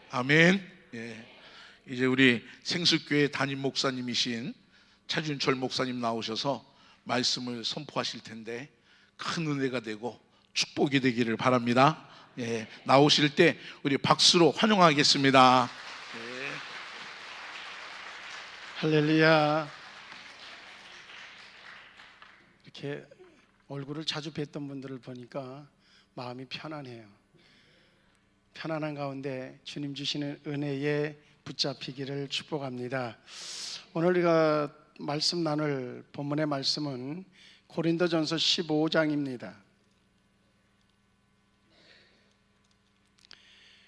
아멘. 예. 이제 우리 생수교회 담임 목사님이신 차준철 목사님 나오셔서 말씀을 선포하실 텐데 큰 은혜가 되고 축복이 되기를 바랍니다. 예. 나오실 때 우리 박수로 환영하겠습니다. 예. 할렐루야. 이렇게 얼굴을 자주 뵀던 분들을 보니까 마음이 편안해요. 편안한 가운데 주님 주시는 은혜에 붙잡히기를 축복합니다. 오늘 우리가 말씀 나눌 본문의 말씀은 고린도전서 15장입니다.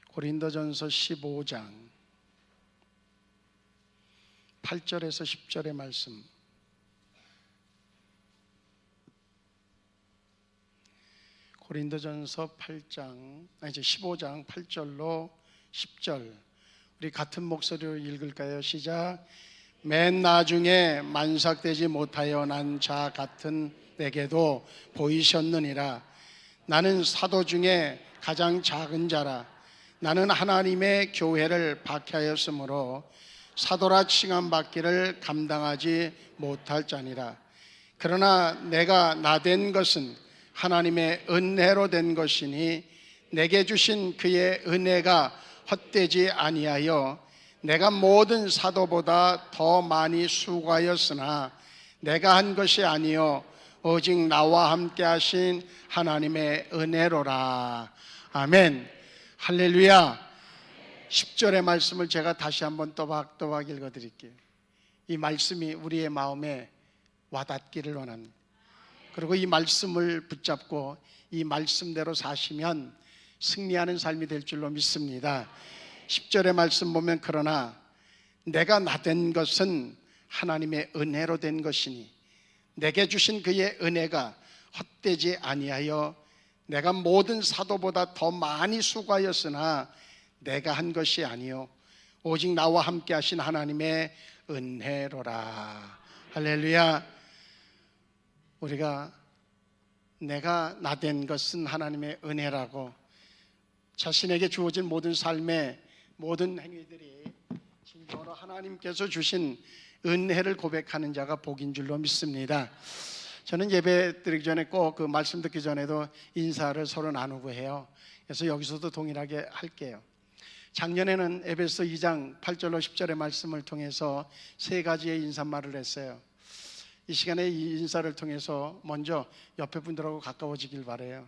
고린도전서 15장 8절에서 10절의 말씀. 고린도전서 15장 8절로 10절. 우리 같은 목소리로 읽을까요? 시작. 맨 나중에 만삭되지 못하여 난 자 같은 내게도 보이셨느니라. 나는 사도 중에 가장 작은 자라. 나는 하나님의 교회를 박해하였으므로 사도라 칭함받기를 감당하지 못할 자니라. 그러나 내가 나된 것은 하나님의 은혜로 된 것이니 내게 주신 그의 은혜가 헛되지 아니하여 내가 모든 사도보다 더 많이 수고하였으나 내가 한 것이 아니요 오직 나와 함께 하신 하나님의 은혜로라. 아멘. 할렐루야. 10절의 말씀을 제가 다시 한번 또박또박 읽어드릴게요. 이 말씀이 우리의 마음에 와닿기를 원합니다. 그리고 이 말씀을 붙잡고 이 말씀대로 사시면 승리하는 삶이 될 줄로 믿습니다. 10절의 말씀 보면 그러나 내가 나된 것은 하나님의 은혜로 된 것이니 내게 주신 그의 은혜가 헛되지 아니하여 내가 모든 사도보다 더 많이 수고하였으나 내가 한 것이 아니요 오직 나와 함께 하신 하나님의 은혜로라. 할렐루야. 우리가 내가 나된 것은 하나님의 은혜라고 자신에게 주어진 모든 삶의 모든 행위들이 진정으로 하나님께서 주신 은혜를 고백하는 자가 복인 줄로 믿습니다. 저는 예배 드리기 전에 꼭 그 말씀 듣기 전에도 인사를 서로 나누고 해요. 그래서 여기서도 동일하게 할게요. 작년에는 에베소 2장 8절로 10절의 말씀을 통해서 세 가지의 인사말을 했어요. 이 시간에 이 인사를 통해서 먼저 옆에 분들하고 가까워지길 바라요.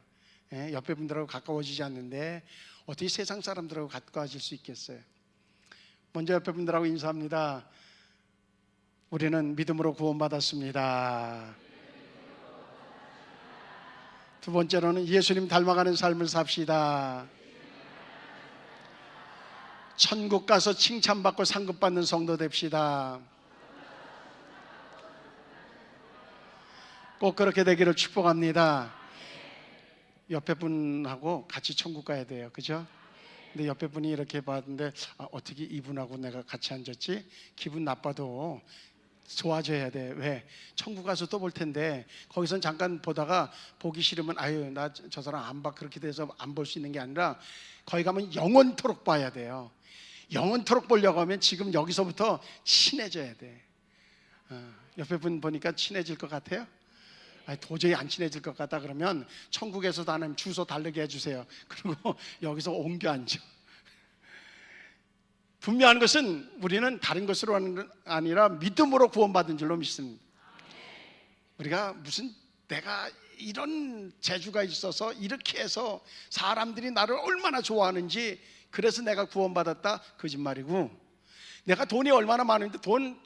옆에 분들하고 가까워지지 않는데 어떻게 세상 사람들하고 가까워질 수 있겠어요? 먼저 옆에 분들하고 인사합니다. 우리는 믿음으로 구원받았습니다. 두 번째로는 예수님 닮아가는 삶을 삽시다. 천국 가서 칭찬받고 상급받는 성도 됩시다. 꼭 그렇게 되기를 축복합니다. 옆에 분하고 같이 천국 가야 돼요. 그죠? 근데 옆에 분이 이렇게 봤는데 어떻게 이분하고 내가 같이 앉았지? 기분 나빠도 좋아져야 돼. 왜? 천국 가서 또 볼 텐데 거기선 잠깐 보다가 보기 싫으면 아유 나 저 사람 안 봐 그렇게 돼서 안 볼 수 있는 게 아니라 거기 가면 영원토록 봐야 돼요. 영원토록 보려고 하면 지금 여기서부터 친해져야 돼. 옆에 분 보니까 친해질 것 같아요? 도저히 안 친해질 것 같다 그러면 천국에서도 하나님 주소 다르게 해주세요. 그리고 여기서 옮겨 앉아. 분명한 것은 우리는 다른 것으로 아니라 믿음으로 구원받은 줄로 믿습니다. 우리가 무슨 내가 이런 재주가 있어서 이렇게 해서 사람들이 나를 얼마나 좋아하는지 그래서 내가 구원받았다 거짓말이고, 내가 돈이 얼마나 많은데 돈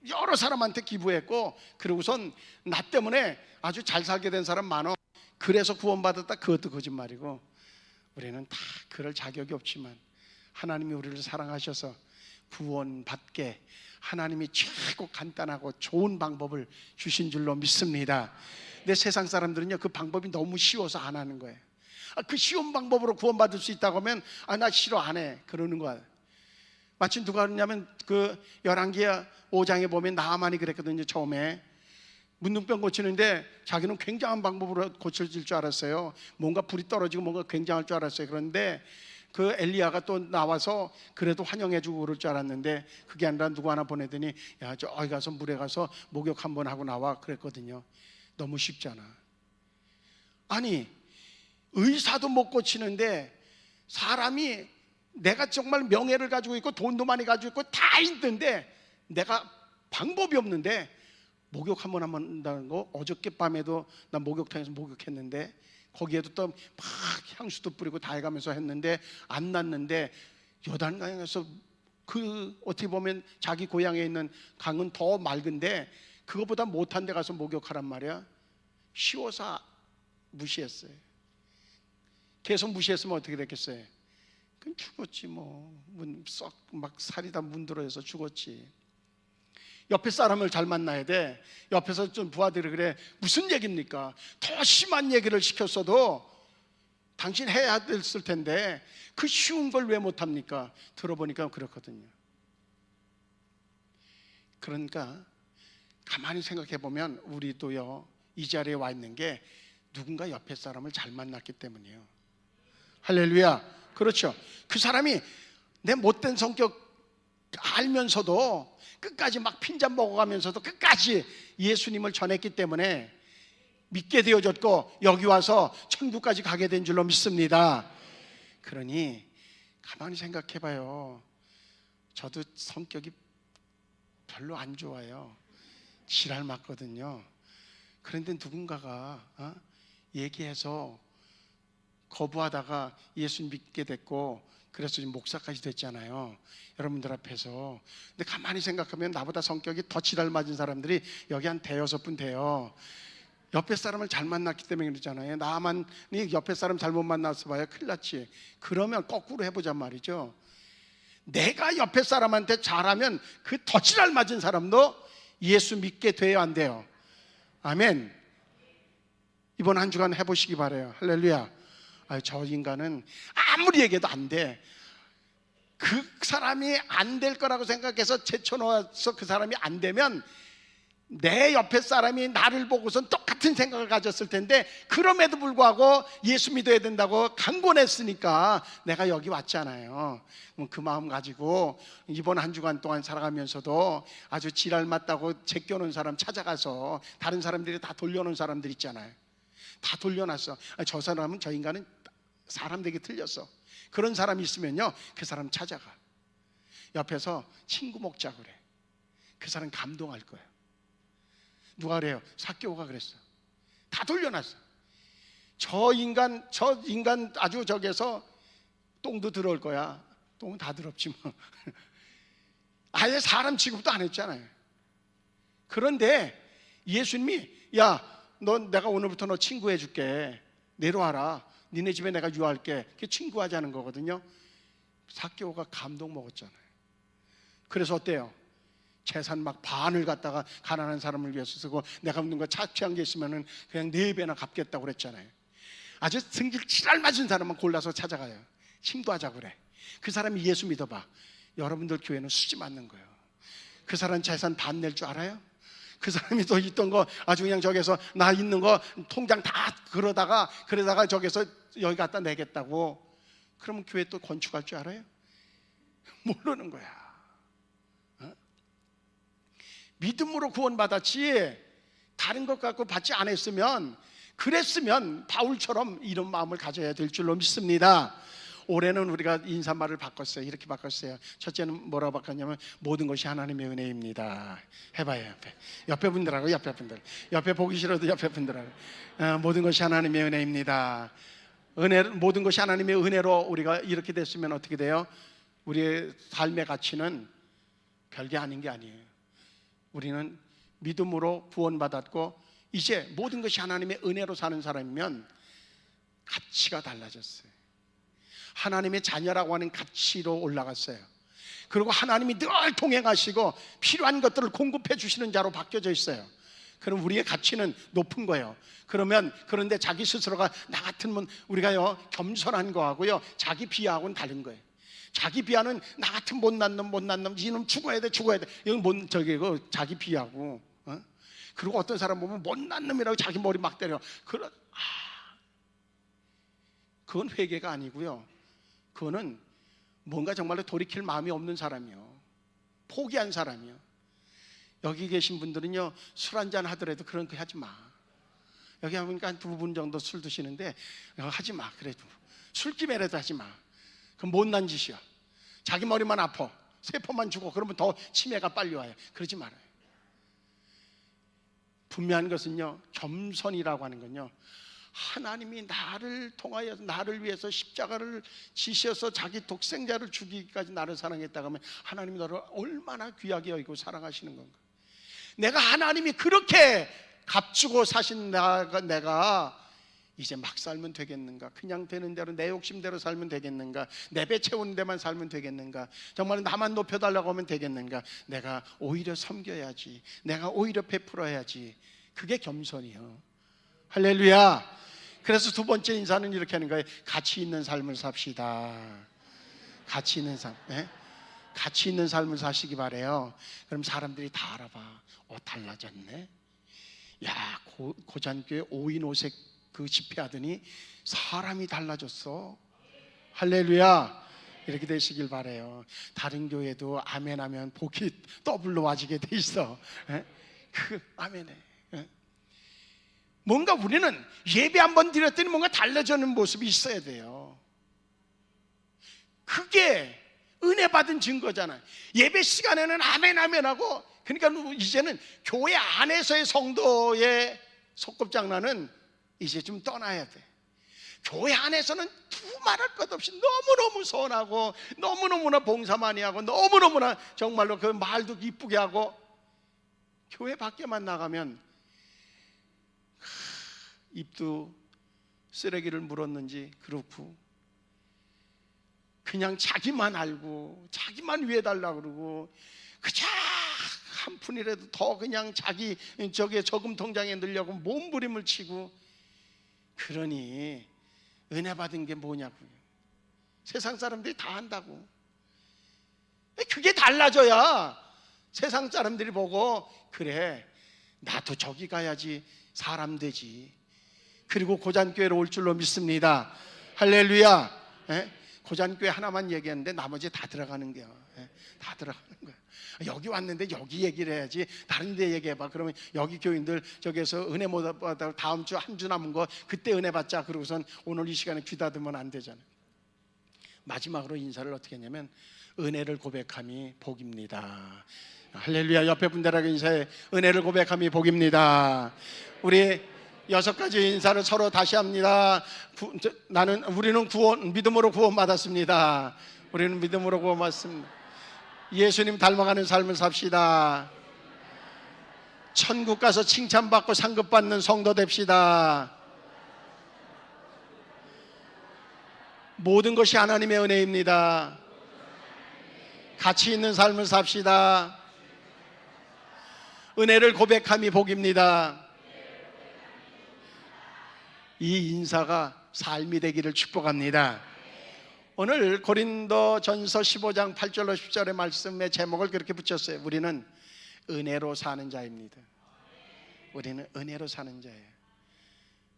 여러 사람한테 기부했고 그러고선 나 때문에 아주 잘 살게 된 사람 많어 그래서 구원받았다 그것도 거짓말이고, 우리는 다 그럴 자격이 없지만 하나님이 우리를 사랑하셔서 구원받게 하나님이 최고 간단하고 좋은 방법을 주신 줄로 믿습니다. 근데 세상 사람들은요 그 방법이 너무 쉬워서 안 하는 거예요. 그 쉬운 방법으로 구원받을 수 있다고 하면 나 싫어 안 해 그러는 거야. 마침 누가 그러냐면 그 열왕기야 5장에 보면 나아만이 그랬거든요. 처음에 문둥병 고치는데 자기는 굉장한 방법으로 고쳐질 줄 알았어요. 뭔가 불이 떨어지고 뭔가 굉장할 줄 알았어요. 그런데 그 엘리야가 또 나와서 그래도 환영해주고 그럴 줄 알았는데 그게 아니라 누구 하나 보내더니 야, 저기 가서 물에 가서 목욕 한번 하고 나와 그랬거든요. 너무 쉽잖아. 아니 의사도 못 고치는데 사람이 내가 정말 명예를 가지고 있고 돈도 많이 가지고 있고 다 있는데 내가 방법이 없는데 목욕 한번 한다는 거. 어저께 밤에도 나 목욕탕에서 목욕했는데 거기에도 또 막 향수도 뿌리고 다 해가면서 했는데 안 났는데 요단강에서 그 어떻게 보면 자기 고향에 있는 강은 더 맑은데 그거보다 못한 데 가서 목욕하란 말이야. 쉬워서 무시했어요. 계속 무시했으면 어떻게 됐겠어요? 그럼 죽었지 뭐. 썩 막 살이 다 문드러져서 죽었지. 옆에 사람을 잘 만나야 돼. 옆에서 좀 부하들이 그래 무슨 얘기입니까? 더 심한 얘기를 시켰어도 당신 해야 됐을 텐데 그 쉬운 걸 왜 못합니까? 들어보니까 그렇거든요. 그러니까 가만히 생각해 보면 우리도요 이 자리에 와 있는 게 누군가 옆에 사람을 잘 만났기 때문이에요. 할렐루야. 그렇죠. 그 사람이 내 못된 성격 알면서도 끝까지 막 핀잔 먹어가면서도 끝까지 예수님을 전했기 때문에 믿게 되어졌고 여기 와서 천국까지 가게 된 줄로 믿습니다. 그러니 가만히 생각해 봐요. 저도 성격이 별로 안 좋아요. 지랄 맞거든요. 그런데 누군가가 얘기해서 거부하다가 예수 믿게 됐고 그래서 지금 목사까지 됐잖아요. 여러분들 앞에서. 근데 가만히 생각하면 나보다 성격이 더 지랄 맞은 사람들이 여기 한 대여섯 분 돼요. 옆에 사람을 잘 만났기 때문에 그러잖아요. 나만 옆에 사람 잘못 만나서 봐야 큰일 났지. 그러면 거꾸로 해보자 말이죠. 내가 옆에 사람한테 잘하면 그 더 지랄 맞은 사람도 예수 믿게 돼야 안 돼요. 아멘. 이번 한 주간 해보시기 바라요. 할렐루야. 저 인간은 아무리 얘기해도 안 돼. 그 사람이 안 될 거라고 생각해서 제쳐놓아서 그 사람이 안 되면 내 옆에 사람이 나를 보고선 똑같은 생각을 가졌을 텐데 그럼에도 불구하고 예수 믿어야 된다고 강권했으니까 내가 여기 왔잖아요. 그 마음 가지고 이번 한 주간 동안 살아가면서도 아주 지랄 맞다고 제껴놓은 사람 찾아가서 다른 사람들이 다 돌려놓은 사람들 있잖아요. 다 돌려놨어. 저 사람은 저 인간은 사람 되게 틀렸어. 그런 사람이 있으면요 그 사람 찾아가. 옆에서 친구 먹자 그래. 그 사람 감동할 거예요. 누가 그래요? 사개오가 그랬어. 다 돌려놨어. 저 인간 아주 저기에서 똥도 들어올 거야. 똥은 다 더럽지 뭐. 아예 사람 취급도 안 했잖아요. 그런데 예수님이 야, 내가 오늘부터 너 친구 해줄게. 내려와라. 니네 집에 내가 유할게. 그게 친구하자는 거거든요. 사개오가 감동 먹었잖아요. 그래서 어때요? 재산 막 반을 갖다가 가난한 사람을 위해서 쓰고 내가 누가 차취한 게 있으면은 그냥 4배나 갚겠다고 그랬잖아요. 아주 성질 지랄 맞은 사람만 골라서 찾아가요. 친구하자 그래. 그 사람이 예수 믿어봐. 여러분들 교회는 수지 맞는 거예요. 그 사람 재산 반 낼 줄 알아요? 그 사람이 또 있던 거 아주 그냥 저기서 나 있는 거 통장 다 그러다가 저기서 여기 갖다 내겠다고. 그러면 교회 또 건축할 줄 알아요? 모르는 거야. 믿음으로 구원받았지 다른 것 갖고 받지 않았으면 그랬으면 바울처럼 이런 마음을 가져야 될 줄로 믿습니다. 올해는 우리가 인사말을 바꿨어요. 이렇게 바꿨어요. 첫째는 뭐라고 바꿨냐면 모든 것이 하나님의 은혜입니다. 해봐요. 옆에 분들하고 옆에 보기 싫어도 옆에 분들하고 모든 것이 하나님의 은혜입니다. 모든 것이 하나님의 은혜로 우리가 이렇게 됐으면 어떻게 돼요? 우리의 삶의 가치는 별게 아닌 게 아니에요. 우리는 믿음으로 구원받았고 이제 모든 것이 하나님의 은혜로 사는 사람이면 가치가 달라졌어요. 하나님의 자녀라고 하는 가치로 올라갔어요. 그리고 하나님이 늘 동행하시고 필요한 것들을 공급해 주시는 자로 바뀌어져 있어요. 그럼 우리의 가치는 높은 거예요. 그런데 자기 스스로가 나 같으면 우리가요 겸손한 거하고요 자기 비하하고는 다른 거예요. 자기 비하는 나 같은 못난 놈 이놈 죽어야 돼. 이건 자기 비하고 그리고 어떤 사람 보면 못난 놈이라고 자기 머리 막 때려. 그건 회개가 아니고요. 그거는 뭔가 정말로 돌이킬 마음이 없는 사람이요, 포기한 사람이요. 여기 계신 분들은요, 술 한잔 하더라도 그런 거 하지 마. 여기 보니까 한 2분 정도 술 드시는데 하지 마. 그래도 술김에라도 하지 마. 그럼 못난 짓이야. 자기 머리만 아파, 세포만 죽어. 그러면 더 치매가 빨리 와요. 그러지 말아요. 분명한 것은요, 겸손이라고 하는 건요, 하나님이 나를 통하여 나를 위해서 십자가를 지셔서 자기 독생자를 죽이기까지 나를 사랑했다고 하면 하나님이 너를 얼마나 귀하게 여기고 사랑하시는 건가. 내가 하나님이 그렇게 값주고 사신 내가 이제 막 살면 되겠는가? 그냥 되는 대로 내 욕심대로 살면 되겠는가? 내 배 채우는 데만 살면 되겠는가? 정말 나만 높여달라고 하면 되겠는가? 내가 오히려 섬겨야지, 내가 오히려 베풀어야지. 그게 겸손이요. 할렐루야. 그래서 두 번째 인사는 이렇게 하는 거예요. 가치 있는 삶을 삽시다. 가치 있는 삶. 네? 가치 있는 삶을 사시기 바래요. 그럼 사람들이 다 알아봐. 달라졌네. 야, 고잔교회 5인 5색 그 집회하더니 사람이 달라졌어. 할렐루야. 이렇게 되시길 바래요. 다른 교회도 아멘 하면 복이 더블로 와지게 돼 있어. 아멘해. 뭔가 우리는 예배 한번 드렸더니 뭔가 달라지는 모습이 있어야 돼요. 그게 은혜 받은 증거잖아요. 예배 시간에는 아멘 아멘 하고, 그러니까 이제는 교회 안에서의 성도의 속꿉장난은 이제 좀 떠나야 돼. 교회 안에서는 두말할 것 없이 너무너무 선하고 너무너무나 봉사 많이 하고 너무너무나 정말로 그 말도 이쁘게 하고, 교회 밖에만 나가면 입도 쓰레기를 물었는지 그렇고, 그냥 자기만 알고 자기만 위해달라고 그러고, 그저 한 푼이라도 더 그냥 자기 저금 통장에 넣으려고 몸부림을 치고, 그러니 은혜 받은 게 뭐냐고요. 세상 사람들이 다 한다고. 그게 달라져야 세상 사람들이 보고, 그래 나도 저기 가야지 사람 되지. 그리고 고잔교회로 올 줄로 믿습니다. 할렐루야. 고잔교회 하나만 얘기했는데 나머지 다 들어가는 거야. 다 들어가는 거야. 여기 왔는데 여기 얘기를 해야지 다른 데 얘기해봐. 그러면 여기 교인들 저기서 은혜 못 받아 다음 주 한 주 남은 거 그때 은혜 받자 그러고선 오늘 이 시간에 귀 닫으면 안 되잖아. 마지막으로 인사를 어떻게 했냐면 은혜를 고백함이 복입니다. 할렐루야. 옆에 분들에게 인사해. 은혜를 고백함이 복입니다. 우리 6가지 인사를 서로 다시 합니다. 우리는 믿음으로 구원 받았습니다. 우리는 믿음으로 구원 받습니다. 예수님 닮아가는 삶을 삽시다. 천국 가서 칭찬받고 상급받는 성도 됩시다. 모든 것이 하나님의 은혜입니다. 가치 있는 삶을 삽시다. 은혜를 고백함이 복입니다. 이 인사가 삶이 되기를 축복합니다. 오늘 고린도전서 15장 8절로 10절의 말씀의 제목을 그렇게 붙였어요. 우리는 은혜로 사는 자입니다. 우리는 은혜로 사는 자예요.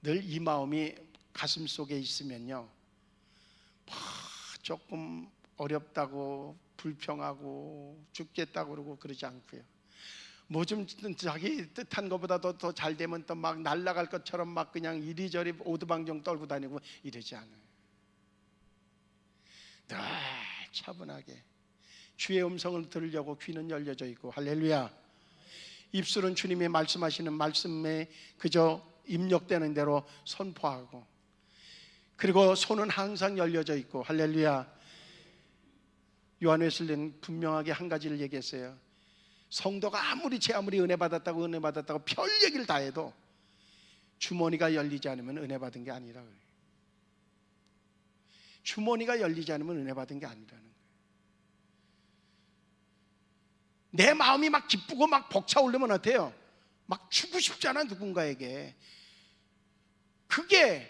늘 이 마음이 가슴 속에 있으면요, 조금 어렵다고 불평하고 죽겠다고 그러고 그러지 않고요, 뭐 좀 자기 뜻한 것보다 더 잘 되면 또 막 날아갈 것처럼 막 그냥 이리저리 오두방정 떨고 다니고 이러지 않아요. 늘 차분하게 주의 음성을 들으려고 귀는 열려져 있고, 할렐루야. 입술은 주님이 말씀하시는 말씀에 그저 입력되는 대로 선포하고, 그리고 손은 항상 열려져 있고, 할렐루야. 요한웨슬리는 분명하게 한 가지를 얘기했어요. 성도가 아무리 은혜 받았다고 별 얘기를 다 해도 주머니가 열리지 않으면 은혜 받은 게 아니라고 해요. 주머니가 열리지 않으면 은혜 받은 게 아니라는 거예요. 내 마음이 막 기쁘고 막 벅차오르면 어때요? 막 주고 싶잖아, 누군가에게. 그게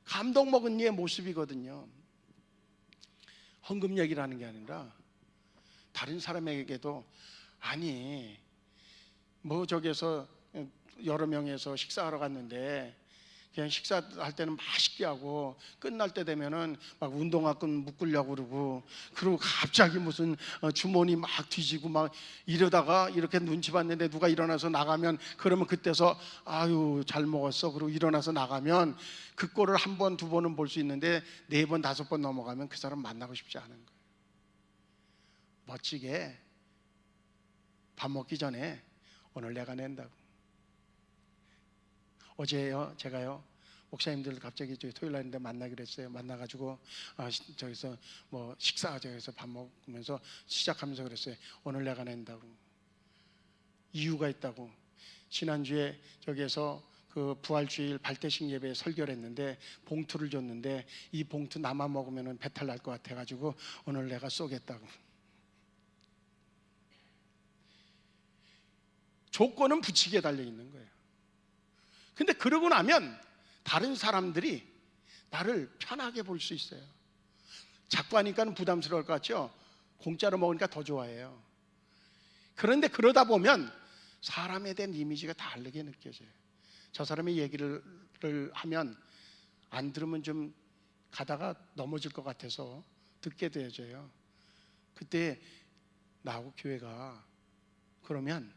감동 먹은 이의 모습이거든요. 헌금 얘기를 하는 게 아니라 다른 사람에게도, 아니 뭐 저기서 여러 명에서 식사하러 갔는데 그냥 식사할 때는 맛있게 하고 끝날 때 되면은 막 운동화끈 묶으려고 그러고 갑자기 무슨 주머니 막 뒤지고 막 이러다가 이렇게 눈치 봤는데 누가 일어나서 나가면 그러면 그때서 아유 잘 먹었어 그러고 일어나서 나가면 그 꼴을 한 번, 두 번은 볼 수 있는데 네 번, 다섯 번 넘어가면 그 사람 만나고 싶지 않은 거예요. 멋지게 밥 먹기 전에 오늘 내가 낸다고. 어제요 제가요 목사님들 갑자기 토요일 날인데 만나기로 했어요. 만나가지고 저기서 뭐 식사 저기서 밥 먹으면서 시작하면서 그랬어요. 오늘 내가 낸다고. 이유가 있다고. 지난주에 저기에서 그 부활주일 발대식 예배에 설교를 했는데 봉투를 줬는데 이 봉투 나만 먹으면 배탈 날 것 같아가지고 오늘 내가 쏘겠다고. 조건은 붙이기에 달려 있는 거예요. 근데 그러고 나면 다른 사람들이 나를 편하게 볼 수 있어요. 자꾸 하니까는 부담스러울 것 같죠? 공짜로 먹으니까 더 좋아해요. 그런데 그러다 보면 사람에 대한 이미지가 다르게 느껴져요. 저 사람의 얘기를 하면 안 들으면 좀 가다가 넘어질 것 같아서 듣게 되어져요. 그때 나하고 교회가 그러면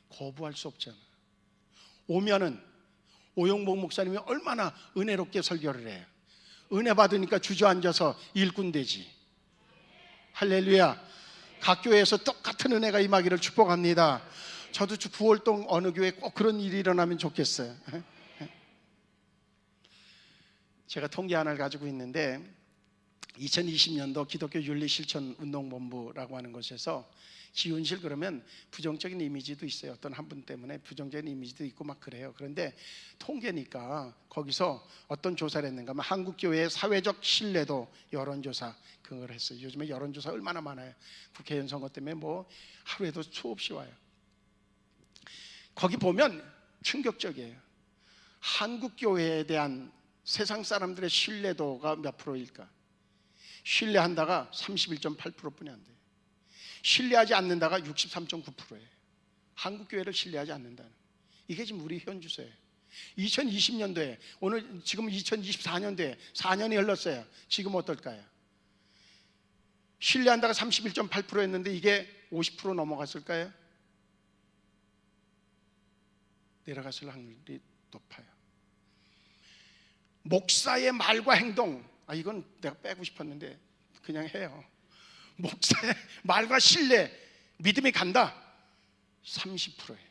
거부할 수 없잖아. 오면은 오영복 목사님이 얼마나 은혜롭게 설교를 해요. 은혜 받으니까 주저앉아서 일꾼 되지. 할렐루야. 각 교회에서 똑같은 은혜가 임하기를 축복합니다. 저도 9월동 어느 교회에 꼭 그런 일이 일어나면 좋겠어요. 제가 통계 하나를 가지고 있는데 2020년도 기독교 윤리실천운동본부라고 하는 곳에서 지훈실 그러면 부정적인 이미지도 있어요. 어떤 한 분 때문에 부정적인 이미지도 있고 막 그래요. 그런데 통계니까 거기서 어떤 조사를 했는가 하면 한국교회의 사회적 신뢰도 여론조사 그걸 했어요. 요즘에 여론조사 얼마나 많아요. 국회의원 선거 때문에 뭐 하루에도 수없이 와요. 거기 보면 충격적이에요. 한국교회에 대한 세상 사람들의 신뢰도가 몇 프로일까? 신뢰한다가 31.8%뿐이 안 돼요. 신뢰하지 않는다가 63.9%예요. 한국교회를 신뢰하지 않는다는. 이게 지금 우리 현주소예요. 2020년도에 오늘 지금 2024년도에 4년이 흘렀어요. 지금 어떨까요? 신뢰한다가 31.8%였는데 이게 50% 넘어갔을까요? 내려갔을 확률이 높아요. 목사의 말과 행동, 이건 내가 빼고 싶었는데 그냥 해요. 목사의 말과 신뢰, 믿음이 간다 30%예요.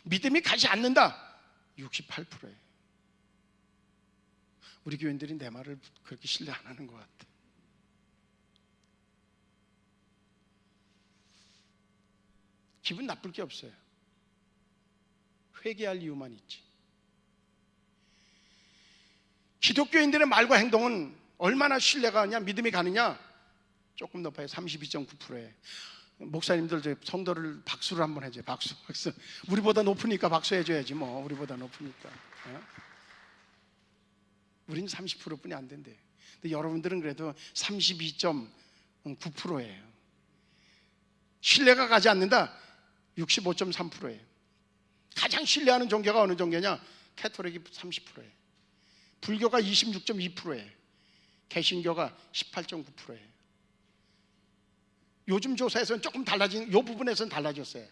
믿음이 가지 않는다 68%예요. 우리 교인들이 내 말을 그렇게 신뢰 안 하는 것 같아. 기분 나쁠 게 없어요. 회개할 이유만 있지. 기독교인들의 말과 행동은 얼마나 신뢰가 가느냐, 믿음이 가느냐? 조금 높아요. 32.9%에. 목사님들 저 성도를 박수를 한번 해줘요. 박수. 우리보다 높으니까 박수 해줘야지 뭐. 우리보다 높으니까. 우리는 30%뿐이 안 된대. 근데 여러분들은 그래도 32.9%예요. 신뢰가 가지 않는다 65.3%예요. 가장 신뢰하는 종교가 어느 종교냐? 캐톨릭이 30%예요. 불교가 26.2%예요. 개신교가 18.9%예요. 요즘 조사에서는 조금 달라진, 이 부분에서는 달라졌어요.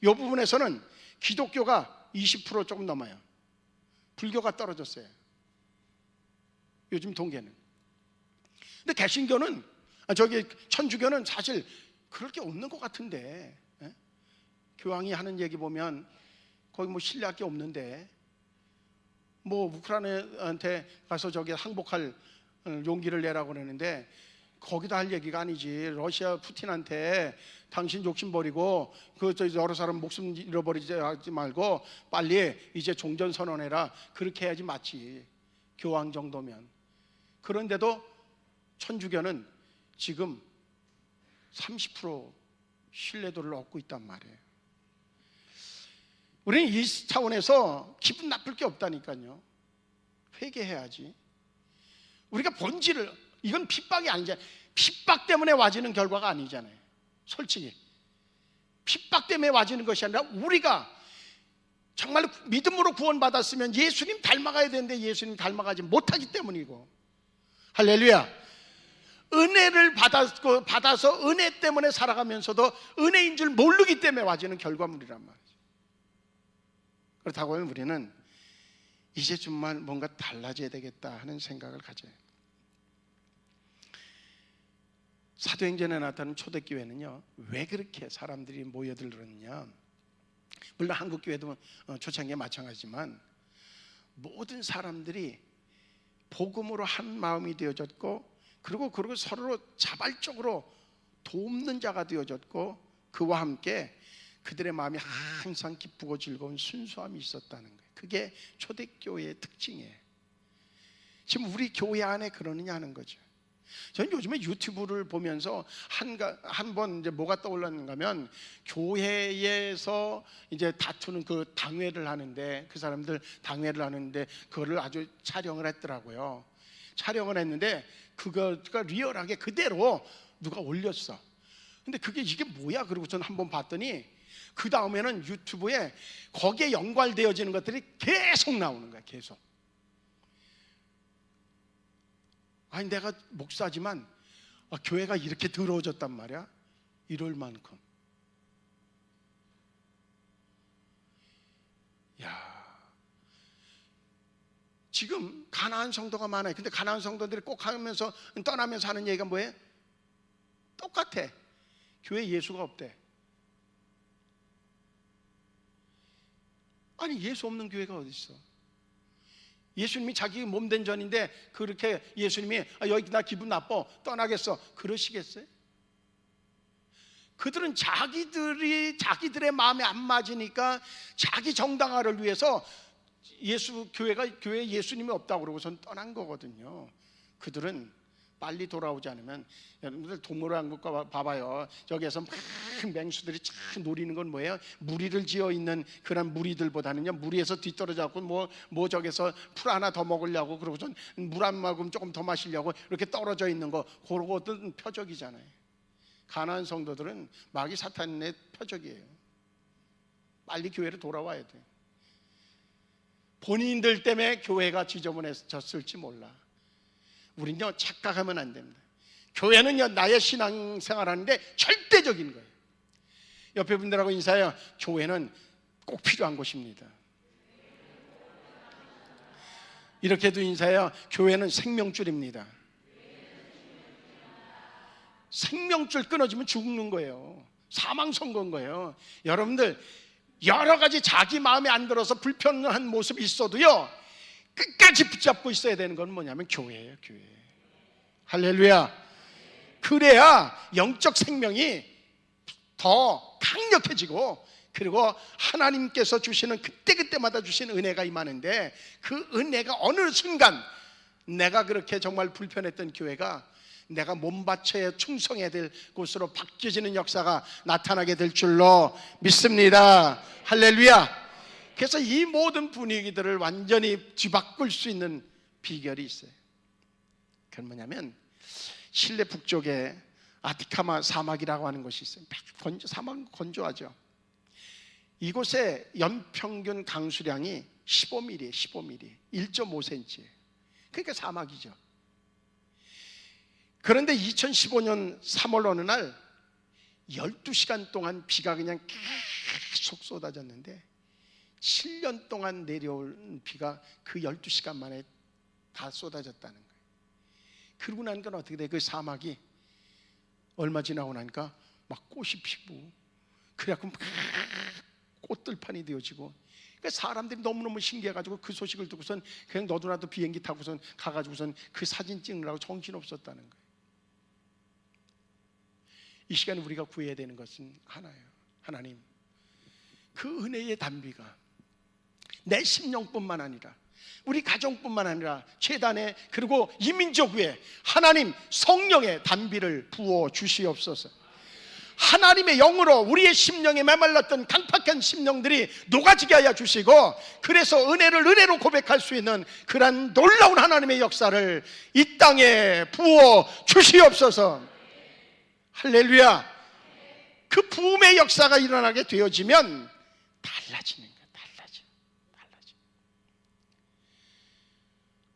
이 부분에서는 기독교가 20% 조금 넘어요. 불교가 떨어졌어요. 요즘 통계는. 근데 개신교는, 천주교는 사실 그럴 게 없는 것 같은데, 교황이 하는 얘기 보면 거기 뭐 신뢰할 게 없는데, 뭐 우크라이나한테 가서 항복할 용기를 내라고 그러는데 거기다 할 얘기가 아니지. 러시아 푸틴한테 당신 욕심 버리고 여러 사람 목숨 잃어버리지 말고 빨리 이제 종전 선언해라. 그렇게 해야지 맞지. 교황 정도면. 그런데도 천주교는 지금 30% 신뢰도를 얻고 있단 말이에요. 우리는 이 차원에서 기분 나쁠 게 없다니까요. 회개해야지. 우리가 본질을, 이건 핍박이 아니잖아요. 핍박 때문에 와지는 결과가 아니잖아요. 솔직히 핍박 때문에 와지는 것이 아니라 우리가 정말 믿음으로 구원받았으면 예수님 닮아가야 되는데 예수님 닮아가지 못하기 때문이고, 할렐루야. 은혜를 받아서 은혜 때문에 살아가면서도 은혜인 줄 모르기 때문에 와지는 결과물이란 말이죠. 그렇다고 하면 우리는 이제 정말 뭔가 달라져야 되겠다 하는 생각을 가져요. 사도행전에 나타난 초대교회는요, 왜 그렇게 사람들이 모여들었느냐. 물론 한국교회도 초창기에 마찬가지지만 모든 사람들이 복음으로 한 마음이 되어졌고, 그리고 서로 자발적으로 돕는 자가 되어졌고, 그와 함께 그들의 마음이 항상 기쁘고 즐거운 순수함이 있었다는 거예요. 그게 초대교회의 특징이에요. 지금 우리 교회 안에 그러느냐 하는 거죠. 저는 요즘에 유튜브를 보면서 한 번 이제 뭐가 떠올랐는가 하면, 교회에서 이제 다투는 그 당회를 하는데, 그 사람들 당회를 하는데 그거를 아주 촬영을 했더라고요. 촬영을 했는데 그거가 리얼하게 그대로 누가 올렸어. 근데 이게 뭐야? 그리고 저는 한번 봤더니 그 다음에는 유튜브에 거기에 연관되어지는 것들이 계속 나오는 거야. 계속. 아니, 내가 목사지만 교회가 이렇게 더러워졌단 말이야. 이럴 만큼. 야, 지금 가난한 성도가 많아요. 근데 가난한 성도들이 꼭 하면서 떠나면서 하는 얘기가 뭐예요? 똑같아. 교회에 예수가 없대. 아니, 예수 없는 교회가 어디 있어? 예수님이 자기 몸된 전인데 그렇게 예수님이 여기 나 기분 나빠 떠나겠어, 그러시겠어요? 그들은 자기들의 마음에 안 맞으니까 자기 정당화를 위해서 교회에 예수님이 없다고 그러고선 떠난 거거든요. 그들은 빨리 돌아오지 않으면, 여러분들 동물왕국 봐봐요. 저기에서 막 맹수들이 참 노리는 건 뭐예요? 무리를 지어 있는 그런 무리들보다는요, 무리에서 뒤떨어져 갖고 뭐 저기서 풀 하나 더 먹으려고, 그러고선 물 한 모금 조금 더 마시려고 이렇게 떨어져 있는 거, 그런 것도 표적이잖아요. 가난한 성도들은 마귀 사탄의 표적이에요. 빨리 교회로 돌아와야 돼. 본인들 때문에 교회가 지저분해졌을지 몰라. 우린요, 착각하면 안 됩니다. 교회는요, 나의 신앙생활 하는데 절대적인 거예요. 옆에 분들하고 인사해요. 교회는 꼭 필요한 곳입니다. 이렇게도 인사해요. 교회는 생명줄입니다. 생명줄 끊어지면 죽는 거예요. 사망 선고인 거예요. 여러분들, 여러 가지 자기 마음에 안 들어서 불편한 모습이 있어도요, 끝까지 붙잡고 있어야 되는 건 뭐냐면 교회예요. 교회. 할렐루야. 그래야 영적 생명이 더 강력해지고, 그리고 하나님께서 주시는 그때그때마다 주시는 은혜가 임하는데, 그 은혜가 어느 순간 내가 그렇게 정말 불편했던 교회가 내가 몸바쳐야 충성해야 될 곳으로 바뀌어지는 역사가 나타나게 될 줄로 믿습니다. 할렐루야. 그래서 이 모든 분위기들을 완전히 뒤바꿀 수 있는 비결이 있어요. 그건 뭐냐면, 실내 북쪽에 아티카마 사막이라고 하는 곳이 있어요. 사막은 건조하죠. 이곳에 연평균 강수량이 15mm예요. 15mm, 1.5cm. 그러니까 사막이죠. 그런데 2015년 3월 어느 날 12시간 동안 비가 그냥 계속 쏟아졌는데, 7년 동안 내려온 비가 그 12시간 만에 다 쏟아졌다는 거예요. 그러고 나니까 어떻게 돼? 그 사막이 얼마 지나고 나니까 막 꽃이 피고, 그래갖고 막 꽃들판이 되어지고, 그러니까 사람들이 너무너무 신기해가지고 그 소식을 듣고선 그냥 너도나도 비행기 타고선 가가지고선 그 사진 찍느라고 정신없었다는 거예요. 이 시간에 우리가 구해야 되는 것은 하나예요. 하나님, 그 은혜의 단비가 내 심령뿐만 아니라 우리 가정뿐만 아니라 최단에, 그리고 이민족 위에 하나님 성령의 단비를 부어 주시옵소서. 하나님의 영으로 우리의 심령에 메말랐던 강팍한 심령들이 녹아지게 하여 주시고, 그래서 은혜를 은혜로 고백할 수 있는 그런 놀라운 하나님의 역사를 이 땅에 부어 주시옵소서. 할렐루야. 그 부음의 역사가 일어나게 되어지면 달라지는 거예요. 달라져.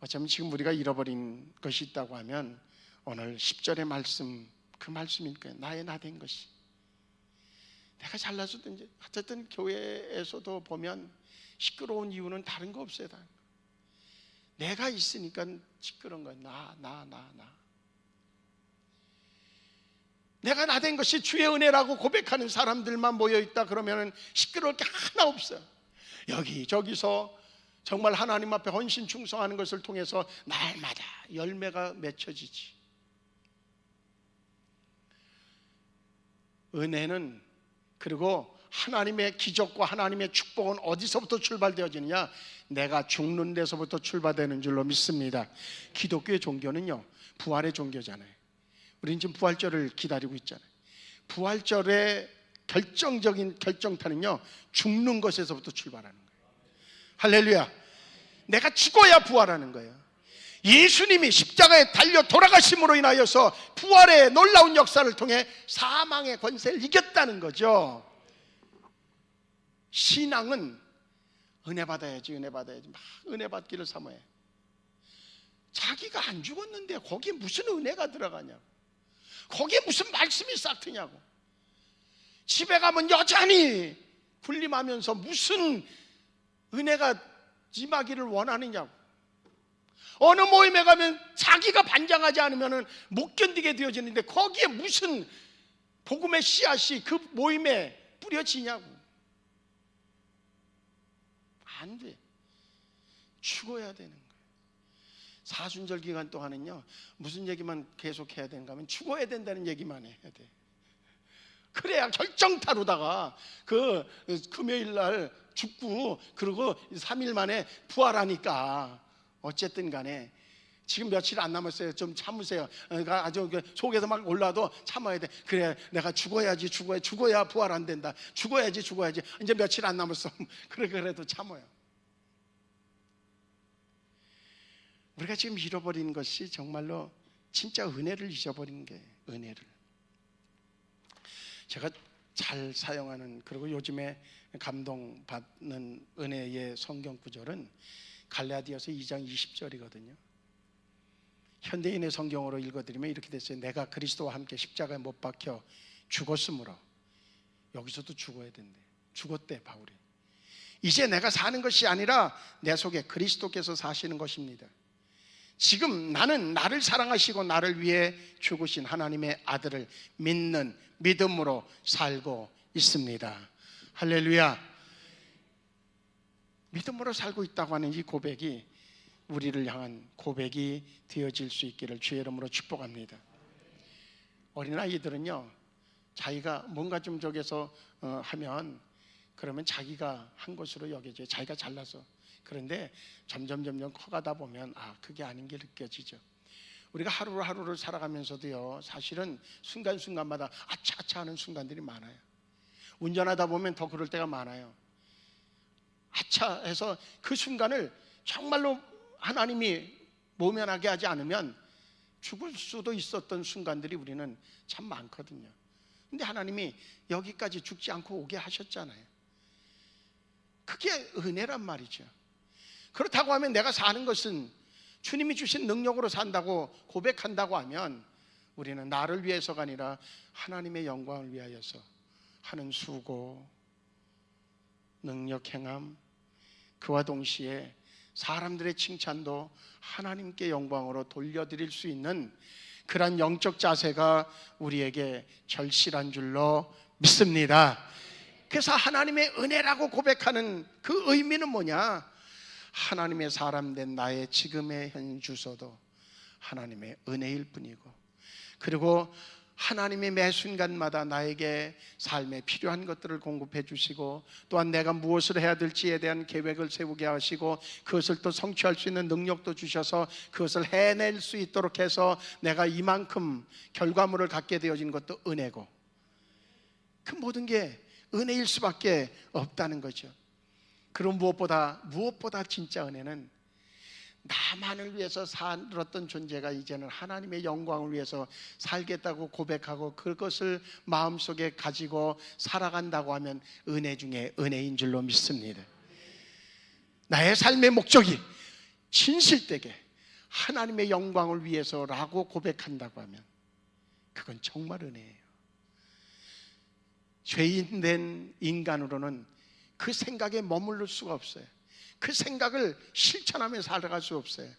어쩌면 지금 우리가 잃어버린 것이 있다고 하면 오늘 10절의 말씀, 그 말씀일 거예요. 나의 나 된 것이. 내가 잘나서든지 어쨌든 교회에서도 보면 시끄러운 이유는 다른 거 없어요. 내가 있으니까 시끄러운 거야. 나. 내가 나 된 것이 주의 은혜라고 고백하는 사람들만 모여있다 그러면 시끄러울 게 하나 없어요. 여기저기서 정말 하나님 앞에 헌신 충성하는 것을 통해서 날마다 열매가 맺혀지지. 은혜는, 그리고 하나님의 기적과 하나님의 축복은 어디서부터 출발되어지느냐? 내가 죽는 데서부터 출발되는 줄로 믿습니다. 기독교의 종교는요, 부활의 종교잖아요. 우리는 지금 부활절을 기다리고 있잖아요. 부활절의 결정적인 결정타는요, 죽는 것에서부터 출발하는 거예요. 할렐루야. 내가 죽어야 부활하는 거예요. 예수님이 십자가에 달려 돌아가심으로 인하여서 부활의 놀라운 역사를 통해 사망의 권세를 이겼다는 거죠. 신앙은 은혜 받아야지, 은혜 받아야지, 막 은혜 받기를 사모해. 자기가 안 죽었는데 거기에 무슨 은혜가 들어가냐고, 거기에 무슨 말씀이 싹 트냐고. 집에 가면 여전히 군림하면서 무슨 은혜가 임하기를 원하느냐고. 어느 모임에 가면 자기가 반장하지 않으면 못 견디게 되어지는데 거기에 무슨 복음의 씨앗이 그 모임에 뿌려지냐고. 안 돼. 죽어야 되는 거예요. 사순절 기간 동안은요, 무슨 얘기만 계속 해야 되는가 하면 죽어야 된다는 얘기만 해야 돼. 그래야 결정타로다가 그 금요일 날 죽고 그리고 3일 만에 부활하니까. 어쨌든 간에 지금 며칠 안 남았어요. 좀 참으세요. 그러니까 아주 속에서 막 올라도 참아야 돼. 그래, 내가 죽어야지, 죽어야 부활 안 된다. 죽어야지. 이제 며칠 안 남았어. 그래도 참아요. 우리가 지금 잃어버린 것이 정말로 진짜 은혜를 잊어버린 게 은혜를. 제가 잘 사용하는, 그리고 요즘에 감동받는 은혜의 성경 구절은 갈라디아서 2장 20절이거든요. 현대인의 성경으로 읽어드리면 이렇게 됐어요. 내가 그리스도와 함께 십자가에 못 박혀 죽었으므로, 여기서도 죽어야 된대. 죽었대 바울이. 이제 내가 사는 것이 아니라 내 속에 그리스도께서 사시는 것입니다. 지금 나는 나를 사랑하시고 나를 위해 죽으신 하나님의 아들을 믿는 믿음으로 살고 있습니다. 할렐루야. 믿음으로 살고 있다고 하는 이 고백이 우리를 향한 고백이 되어질 수 있기를 주의 이름으로 축복합니다. 어린아이들은요, 자기가 뭔가 좀 저기서 하면 그러면 자기가 한 것으로 여겨져요. 자기가 잘나서. 그런데 점점 커가다 보면 그게 아닌 게 느껴지죠. 우리가 하루를 살아가면서도요, 사실은 순간순간마다 아차아차 하는 순간들이 많아요. 운전하다 보면 더 그럴 때가 많아요. 아차 해서 그 순간을 정말로 하나님이 모면하게 하지 않으면 죽을 수도 있었던 순간들이 우리는 참 많거든요. 근데 하나님이 여기까지 죽지 않고 오게 하셨잖아요. 그게 은혜란 말이죠. 그렇다고 하면 내가 사는 것은 주님이 주신 능력으로 산다고 고백한다고 하면 우리는 나를 위해서가 아니라 하나님의 영광을 위하여서 하는 수고, 능력 행함, 그와 동시에 사람들의 칭찬도 하나님께 영광으로 돌려드릴 수 있는 그런 영적 자세가 우리에게 절실한 줄로 믿습니다. 그래서 하나님의 은혜라고 고백하는 그 의미는 뭐냐? 하나님의 사람 된 나의 지금의 현 주소도 하나님의 은혜일 뿐이고, 그리고 하나님의 매 순간마다 나에게 삶에 필요한 것들을 공급해 주시고, 또한 내가 무엇을 해야 될지에 대한 계획을 세우게 하시고, 그것을 또 성취할 수 있는 능력도 주셔서 그것을 해낼 수 있도록 해서 내가 이만큼 결과물을 갖게 되어진 것도 은혜고, 그 모든 게 은혜일 수밖에 없다는 거죠. 그럼 무엇보다 진짜 은혜는 나만을 위해서 살았던 존재가 이제는 하나님의 영광을 위해서 살겠다고 고백하고 그것을 마음속에 가지고 살아간다고 하면 은혜 중에 은혜인 줄로 믿습니다. 나의 삶의 목적이 진실되게 하나님의 영광을 위해서라고 고백한다고 하면 그건 정말 은혜예요. 죄인된 인간으로는 그 생각에 머무를 수가 없어요. 그 생각을 실천하며 살아갈 수 없어요.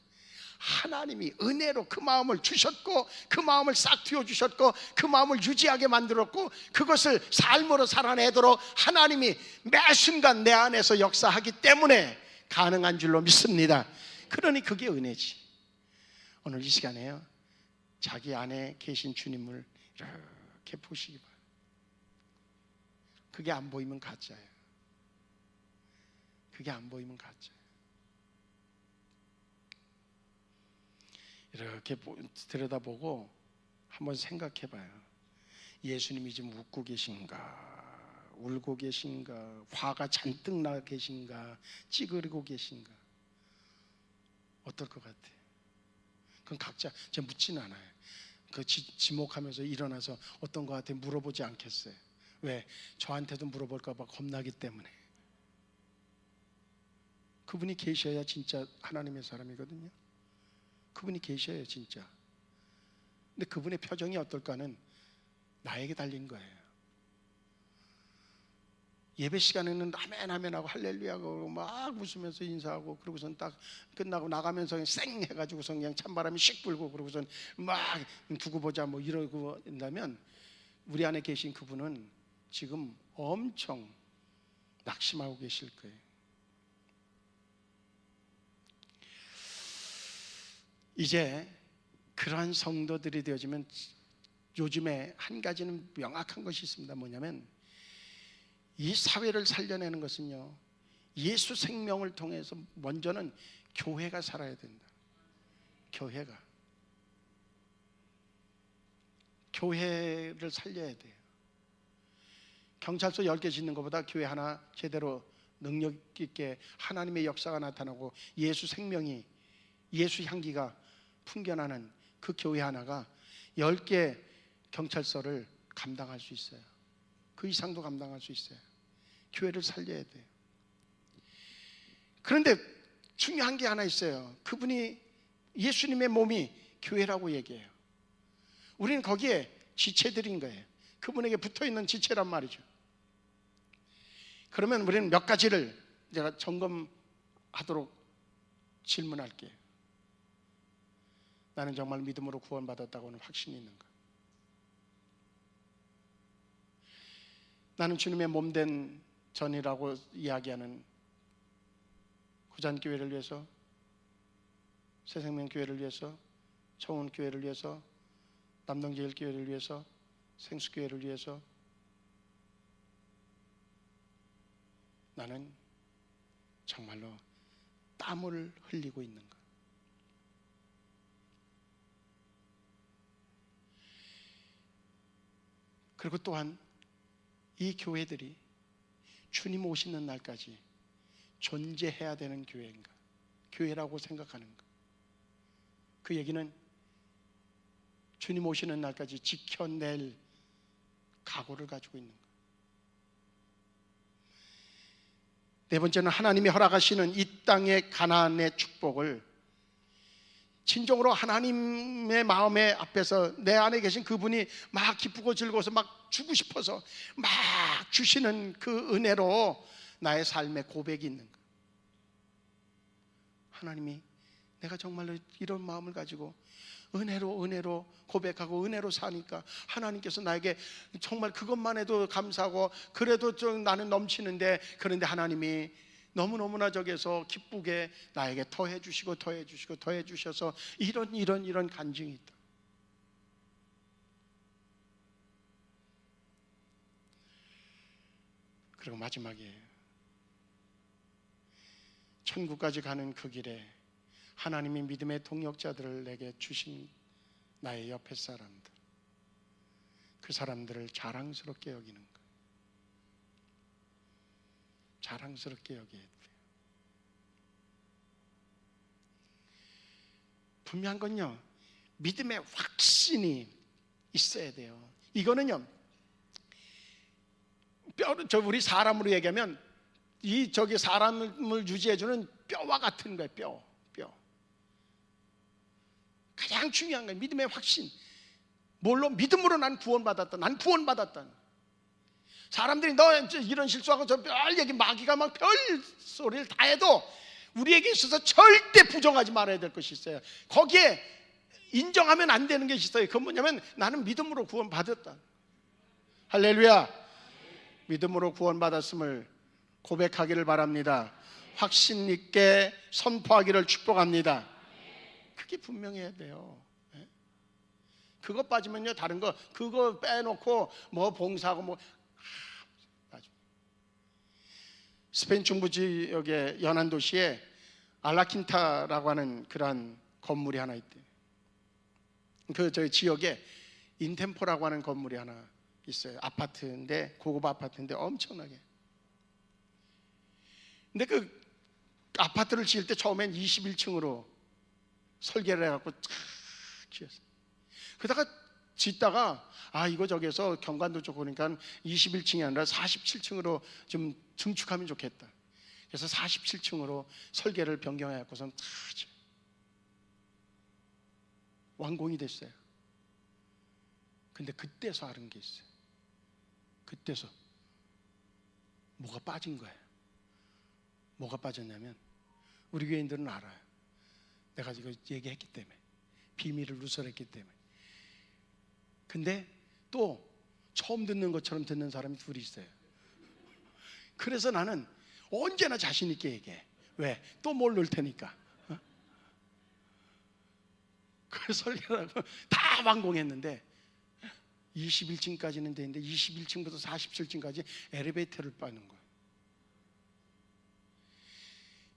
하나님이 은혜로 그 마음을 주셨고, 그 마음을 싹 틔워주셨고, 그 마음을 유지하게 만들었고, 그것을 삶으로 살아내도록 하나님이 매 순간 내 안에서 역사하기 때문에 가능한 줄로 믿습니다. 그러니 그게 은혜지. 오늘 이 시간에요, 자기 안에 계신 주님을 이렇게 보시기 바랍니다. 그게 안 보이면 가짜예요. 그게 안 보이면 가짜예요. 이렇게 들여다보고 한번 생각해 봐요. 예수님이 지금 웃고 계신가, 울고 계신가, 화가 잔뜩 나 계신가, 찌그리고 계신가? 어떨 것 같아요? 그건 각자 제가 묻지는 않아요. 그 지목하면서 일어나서 어떤 것 같아요? 물어보지 않겠어요. 왜? 저한테도 물어볼까 봐 겁나기 때문에. 그분이 계셔야 진짜 하나님의 사람이거든요. 그분이 계셔요 진짜. 근데 그분의 표정이 어떨까는 나에게 달린 거예요. 예배 시간에는 아멘 아멘 하고 할렐루야 하고 막 웃으면서 인사하고, 그러고선 딱 끝나고 나가면서 그냥 쌩 해가지고선 그냥 찬바람이 씩 불고, 그러고선 막 두고 보자 뭐 이러고 한다면, 우리 안에 계신 그분은 지금 엄청 낙심하고 계실 거예요. 이제 그러한 성도들이 되어지면 요즘에 한 가지는 명확한 것이 있습니다. 뭐냐면 이 사회를 살려내는 것은요, 예수 생명을 통해서 먼저는 교회가 살아야 된다. 교회를 살려야 돼요. 경찰서 10개 짓는 것보다 교회 하나 제대로 능력 있게 하나님의 역사가 나타나고 예수 생명이, 예수 향기가 풍겨나는 그 교회 하나가 10개 경찰서를 감당할 수 있어요. 그 이상도 감당할 수 있어요. 교회를 살려야 돼요. 그런데 중요한 게 하나 있어요. 그분이, 예수님의 몸이 교회라고 얘기해요. 우리는 거기에 지체들인 거예요. 그분에게 붙어있는 지체란 말이죠. 그러면 우리는 몇 가지를 제가 점검하도록 질문할게요. 나는 정말 믿음으로 구원받았다고는 확신이 있는가? 나는 주님의 몸된 전이라고 이야기하는 구잔교회를 위해서, 새생명교회를 위해서, 청운교회를 위해서, 남동제일교회를 위해서, 생수교회를 위해서 나는 정말로 땀을 흘리고 있는가? 그리고 또한 이 교회들이 주님 오시는 날까지 존재해야 되는 교회인가? 교회라고 생각하는가? 그 얘기는 주님 오시는 날까지 지켜낼 각오를 가지고 있는가? 네 번째는 하나님이 허락하시는 이 땅의 가나안의 축복을 진정으로 하나님의 마음에 앞에서 내 안에 계신 그분이 막 기쁘고 즐거워서 막 주고 싶어서 막 주시는 그 은혜로 나의 삶의 고백이 있는가? 하나님이 내가 정말로 이런 마음을 가지고 은혜로 고백하고 은혜로 사니까 하나님께서 나에게 정말 그것만 해도 감사하고, 그래도 좀 나는 넘치는데, 그런데 하나님이 너무너무나 저기서 기쁘게 나에게 더해 주셔서 이런 간증이 있다. 그리고 마지막이에요. 천국까지 가는 그 길에 하나님이 믿음의 동역자들을 내게 주신 나의 옆에 사람들, 그 사람들을 자랑스럽게 여기는 것, 자랑스럽게 여겨야 돼요. 분명한 건요, 믿음의 확신이 있어야 돼요. 이거는요, 우리 사람으로 얘기하면 저기 사람을 유지해주는 뼈와 같은 거예요. 뼈. 가장 중요한 거예요. 믿음의 확신. 뭘로? 믿음으로 난 구원받았다. 난 구원받았다. 사람들이 너 이런 실수하고 저 별 얘기 마귀가 막 별 소리를 다 해도 우리에게 있어서 절대 부정하지 말아야 될 것이 있어요. 거기에 인정하면 안 되는 것이 있어요. 그건 뭐냐면 나는 믿음으로 구원받았다. 할렐루야. 믿음으로 구원받았음을 고백하기를 바랍니다. 확신 있게 선포하기를 축복합니다. 그게 분명해야 돼요. 그거 빠지면요, 다른 거 그거 빼놓고 뭐 봉사하고 뭐 스페인 중부 지역의 연안 도시에 알라킨타라고 하는 그러한 건물이 하나 있대요. 저 지역에 인템포라고 하는 건물이 하나 있어요. 아파트인데 고급 아파트인데 엄청나게. 근데 그 아파트를 지을 때 처음엔 21층으로 설계를 해갖고 탁 지었어요. 그러다가 짓다가 이거 저기서 경관도 좋고 그러니까 21층이 아니라 47층으로 좀 증축하면 좋겠다. 그래서 47층으로 설계를 변경해갖고선 탁 완공이 됐어요. 근데 그때서 알은 게 있어요. 그때서 뭐가 빠진 거예요. 뭐가 빠졌냐면 우리 교인들은 알아요. 내가 이거 얘기했기 때문에, 비밀을 누설했기 때문에. 근데 또 처음 듣는 것처럼 듣는 사람이 둘이 있어요. 그래서 나는 언제나 자신 있게 얘기해. 왜? 또 뭘 넣을 테니까. 그래서 설계하고 다 완공했는데 21층까지는 되는데 21층부터 47층까지 엘리베이터를 빠는 거예요.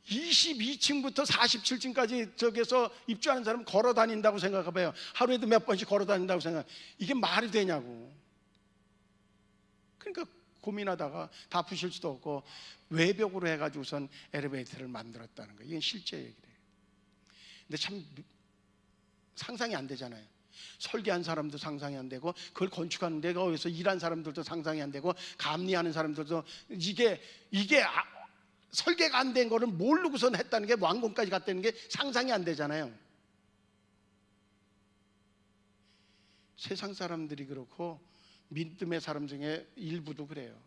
22층부터 47층까지 저기서 입주하는 사람 걸어 다닌다고 생각해봐요. 하루에도 몇 번씩 걸어 다닌다고 생각. 이게 말이 되냐고. 그러니까 고민하다가 다 부실 수도 없고 외벽으로 해가지고선 엘리베이터를 만들었다는 거예요. 이건 실제 얘기래요. 근데 참 상상이 안 되잖아요. 설계한 사람도 상상이 안 되고 그걸 건축하는 거기서 일한 사람들도 상상이 안 되고 감리하는 사람들도 이게 설계가 안 된 거를 모르고선 했다는 게 완공까지 갔다는 게 상상이 안 되잖아요. 세상 사람들이 그렇고 믿음의 사람 중에 일부도 그래요.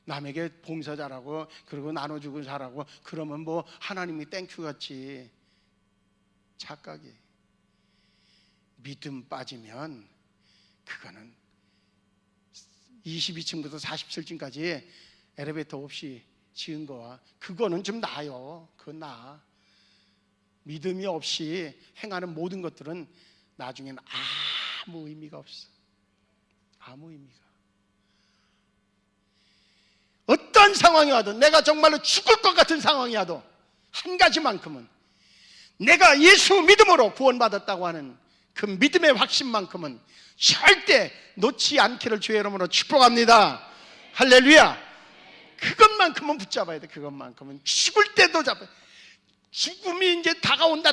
남에게 봉사 잘하고 그리고 나눠주고 잘하고 그러면 뭐 하나님이 땡큐 같이. 착각이. 믿음 빠지면 그거는 22층부터 47층까지 엘리베이터 없이 지은 거와 그거는 좀 나아요. 그건 나아. 믿음이 없이 행하는 모든 것들은 나중에는 아무 의미가 없어. 아무 의미가. 어떤 상황이 와도, 내가 정말로 죽을 것 같은 상황이 와도 한 가지만큼은, 내가 예수 믿음으로 구원받았다고 하는 그 믿음의 확신만큼은 절대 놓지 않기를 주의 이름으로 축복합니다. 할렐루야. 그것만큼은 붙잡아야 돼. 그것만큼은 죽을 때도 잡아야 돼. 죽음이 이제 다가오면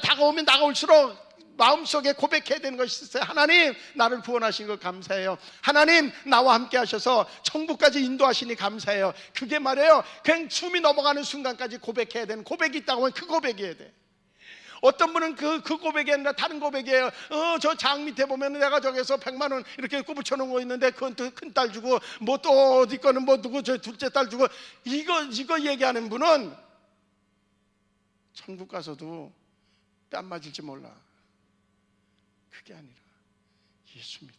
다가올수록 마음속에 고백해야 되는 것이 있어요. 하나님, 나를 구원하신 것 감사해요. 하나님, 나와 함께 하셔서 천국까지 인도하시니 감사해요. 그게 말이에요, 그냥 숨이 넘어가는 순간까지 고백해야 되는 고백이 있다고 하면 그 고백이어야 돼. 어떤 분은 그 고백이 아니라 다른 고백이에요. 저 장 밑에 보면 내가 저기서 100만 원 이렇게 꼽붙여 놓은 거 있는데 그건 또 큰 딸 주고 뭐 또 어디 거는 뭐 누구 저 둘째 딸 주고 이거 얘기하는 분은 천국 가서도 뺨 맞을지 몰라. 그게 아니라 예수 믿음.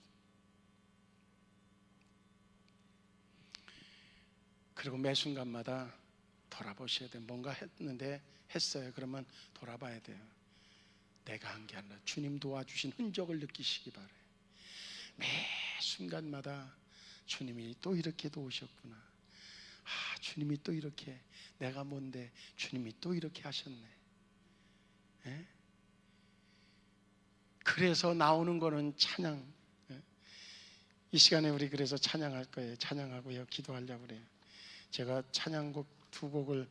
그리고 매 순간마다 돌아보셔야 돼요. 뭔가 했어요. 그러면 돌아봐야 돼요. 내가 한 게 아니라 주님 도와주신 흔적을 느끼시기 바라요. 매 순간마다 주님이 또 이렇게 도우셨구나. 주님이 또 이렇게, 내가 뭔데 주님이 또 이렇게 하셨네. 에? 그래서 나오는 거는 찬양. 이 시간에 우리 그래서 찬양할 거예요. 찬양하고요, 기도하려고 그래요. 제가 찬양곡 두 곡을